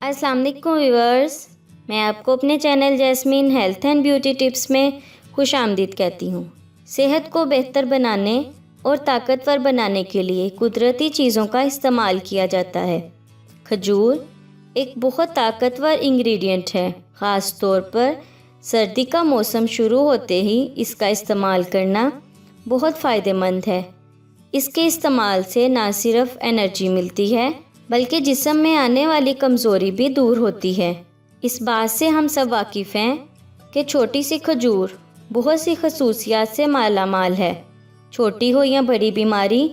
अस्सलाम वालेकुम व्यूअर्स, मैं आपको अपने channel jasmine health and beauty tips में खुश आमदीद कहती हूँ। सेहत को बेहतर बनाने और ताकतवर बनाने के लिए कुदरती चीज़ों का इस्तेमाल किया जाता है। खजूर एक बहुत ताकतवर इंग्रेडिएंट है। ख़ास तौर पर सर्दी का मौसम शुरू होते ही इसका इस्तेमाल करना बहुत फ़ायदेमंद है। इसके इस्तेमाल से ना सिर्फ एनर्जी मिलती है बल्कि जिस्म में आने वाली कमज़ोरी भी दूर होती है। इस बात से हम सब वाकिफ़ हैं कि छोटी सी खजूर बहुत सी खसूसियात से माला माल है। छोटी हो या बड़ी बीमारी,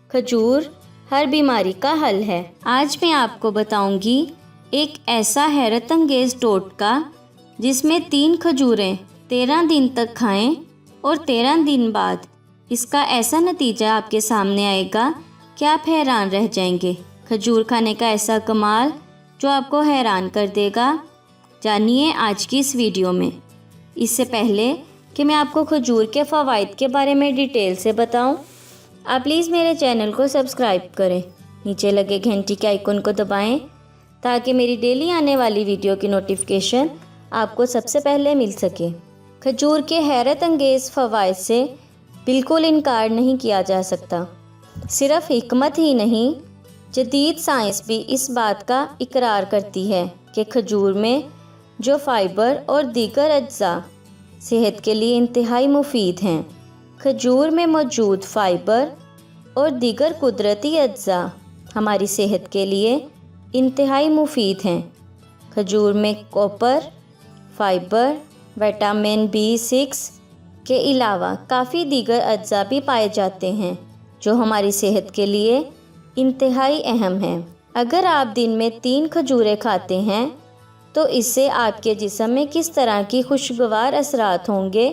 खजूर हर बीमारी का हल है। आज मैं आपको बताऊंगी एक ऐसा हैरत अंगेज़ टोटका जिसमें 3 खजूरें 13 दिन तक खाएं और 13 दिन बाद इसका ऐसा नतीजा आपके सामने आएगा कि आप हैरान रह जाएंगे। खजूर खाने का ऐसा कमाल जो आपको हैरान कर देगा, जानिए आज की इस वीडियो में। इससे पहले कि मैं आपको खजूर के फ़वाइद के बारे में डिटेल से बताऊं, आप प्लीज़ मेरे चैनल को सब्सक्राइब करें। नीचे लगे घंटी के आइकन को दबाएं ताकि मेरी डेली आने वाली वीडियो की नोटिफिकेशन आपको सबसे पहले मिल सके। खजूर के हैरत अंगेज़ फ़वाइद से बिल्कुल इनकार नहीं किया जा सकता। सिर्फ हिकमत ही नहीं, जदीद साइंस भी इस बात का इकरार करती है कि खजूर में जो फाइबर और दीगर अज्जा सेहत के लिए इंतहाई मुफीद हैं। खजूर में मौजूद फाइबर और दीगर कुदरती अज्जा हमारी सेहत के लिए इंतहाई मुफीद हैं। खजूर में कॉपर, फाइबर, विटामिन B6 के अलावा काफ़ी दीगर अज्जा भी पाए जाते हैं जो हमारी सेहत के लिए इंतहाई अहम है। अगर आप दिन में 3 खजूरें खाते हैं तो इससे आपके जिस्म में किस तरह की खुशगवार असरात होंगे,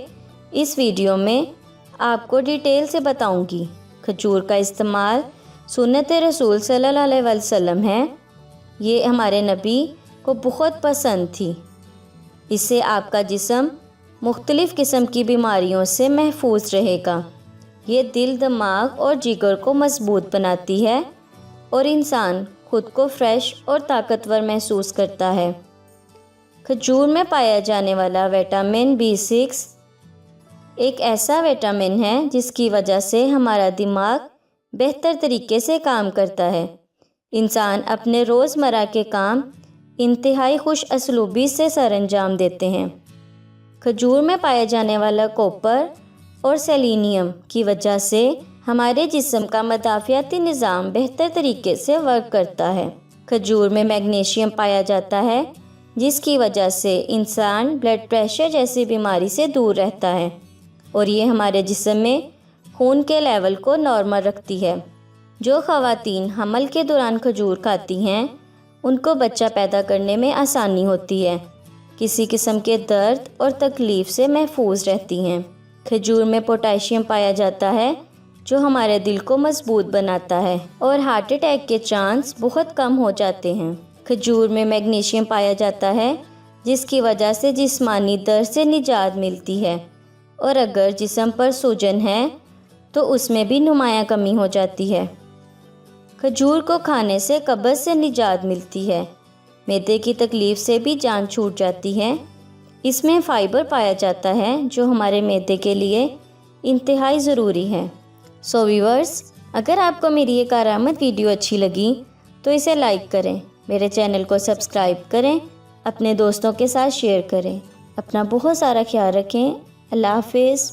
इस वीडियो में आपको डिटेल से बताऊंगी। खजूर का इस्तेमाल सुन्नत रसूल सल्लल्लाहु अलैहि वसल्लम है। ये हमारे नबी को बहुत पसंद थी। इससे आपका जिस्म मुख्तलिफ़ किस्म की बीमारियों से महफूज रहेगा। ये दिल, दिमाग और जिगर को मजबूत बनाती है और इंसान खुद को फ्रेश और ताकतवर महसूस करता है। खजूर में पाया जाने वाला विटामिन B6 एक ऐसा विटामिन है जिसकी वजह से हमारा दिमाग बेहतर तरीके से काम करता है। इंसान अपने रोज़मर्रा के काम इंतहाई खुश असलूबी से सरअंजाम देते हैं। खजूर में पाया जाने वाला कॉपर और सेलेनियम की वजह से हमारे जिस्म का मदाफ़ियाती निज़ाम बेहतर तरीके से वर्क करता है। खजूर में मैग्नीशियम पाया जाता है जिसकी वजह से इंसान ब्लड प्रेशर जैसी बीमारी से दूर रहता है और ये हमारे जिस्म में खून के लेवल को नॉर्मल रखती है। जो ख़वातीन हमल के दौरान खजूर खाती हैं उनको बच्चा पैदा करने में आसानी होती है, किसी किस्म के दर्द और तकलीफ़ से महफूज रहती हैं। खजूर में पोटेशियम पाया जाता है जो हमारे दिल को मजबूत बनाता है और हार्ट अटैक के चांस बहुत कम हो जाते हैं। खजूर में मैग्नीशियम पाया जाता है जिसकी वजह से जिस्मानी दर्द से निजात मिलती है और अगर जिस्म पर सूजन है तो उसमें भी नुमायाँ कमी हो जाती है। खजूर को खाने से कब्ज़ से निजात मिलती है। मैदे की तकलीफ़ से भी जान छूट जाती है। इसमें फ़ाइबर पाया जाता है जो हमारे मैदे के लिए इंतहाई ज़रूरी है। सो व्यूअर्स, अगर आपको मेरी ये कारआमद वीडियो अच्छी लगी तो इसे लाइक करें, मेरे चैनल को सब्सक्राइब करें, अपने दोस्तों के साथ शेयर करें। अपना बहुत सारा ख्याल रखें। अल्लाह हाफ़िज़।